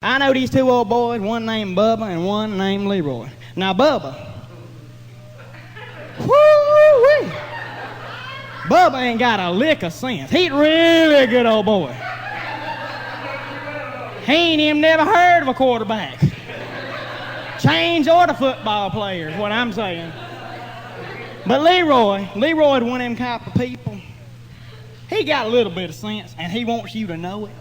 I know these two old boys, one named Bubba and one named Leroy. Now, Bubba, whoo-wee, Bubba ain't got a lick of sense. He's really a good old boy. He ain't even never heard of a quarterback. Change or the football player is what I'm saying. But Leroy's one of them type of people. He got a little bit of sense, and he wants you to know it.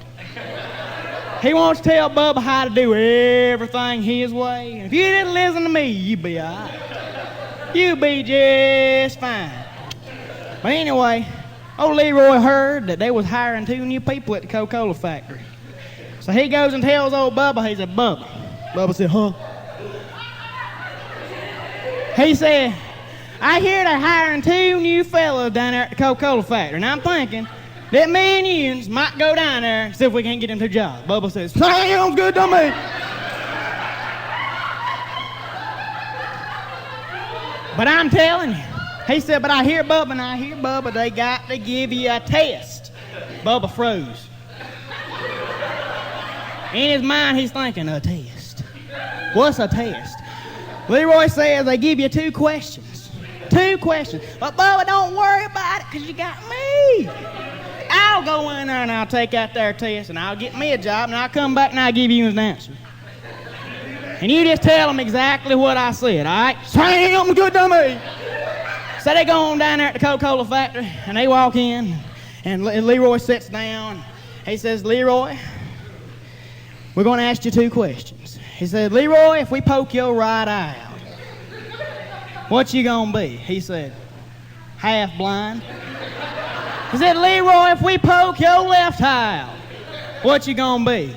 He wants to tell Bubba how to do everything his way. And if you didn't listen to me, you'd be all right. You'd be just fine. But anyway, old Leroy heard that they was hiring 2 new people at the Coca-Cola factory. So he goes and tells old Bubba, he said, Bubba. Bubba said, huh? He said, I hear they're hiring 2 new fellas down there at the Coca-Cola factory. And I'm thinking that me and you might go down there and see if we can't get them 2 jobs. Bubba says, sounds good to me. But I'm telling you, he said, but I hear Bubba, they got to give you a test. Bubba froze. In his mind, he's thinking, a test? What's a test? Leroy says they give you 2 questions. 2 questions. But Bubba, don't worry about it, because you got me. I'll go in there and I'll take out their test and I'll get me a job and I'll come back and I'll give you an answer. And you just tell them exactly what I said, all right? Sounds good to me. So they go on down there at the Coca-Cola factory and they walk in and Leroy sits down. He says, Leroy, we're going to ask you 2 questions. He said, Leroy, if we poke your right eye out, what you going to be? He said, half blind. He said, Leroy, if we poke your left eye out, what you gonna be?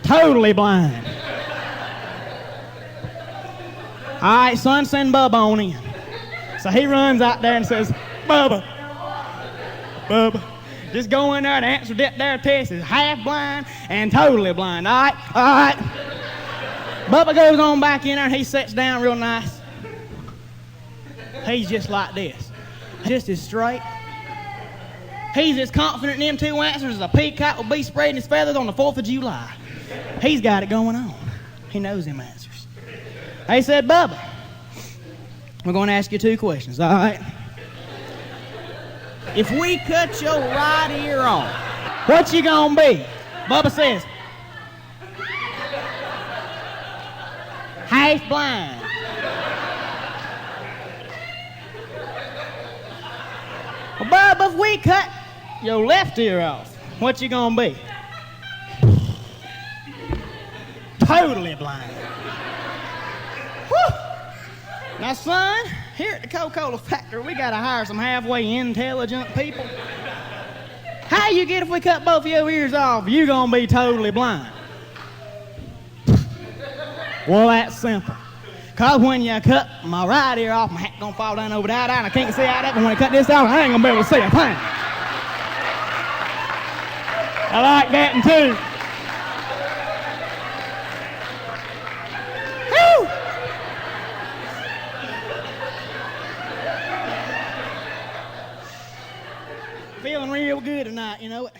Totally blind. All right, son, send Bubba on in. So he runs out there and says, Bubba, just go in there and answer that there test. Is half blind and totally blind. All right. Bubba goes on back in there and he sits down real nice. He's just like this. Just as straight. He's as confident in them 2 answers as a peacock will be spreading his feathers on the 4th of July. He's got it going on. He knows them answers. He said, Bubba, we're going to ask you 2 questions, all right? If we cut your right ear off, what you gonna be? Bubba says, half blind. Well, Bubba, if we cut your left ear off, what you gonna be? Totally blind. Whew. Now, son, here at the Coca-Cola factory, we gotta hire some halfway intelligent people. How you get if we cut both of your ears off? You gonna be totally blind. Well, that's simple. Cause when you cut my right ear off, my hat gonna fall down over that eye, and I can't see out of it. But when I cut this off, I ain't gonna be able to see a thing. I like that one too. Whew. Feeling real good tonight, you know it.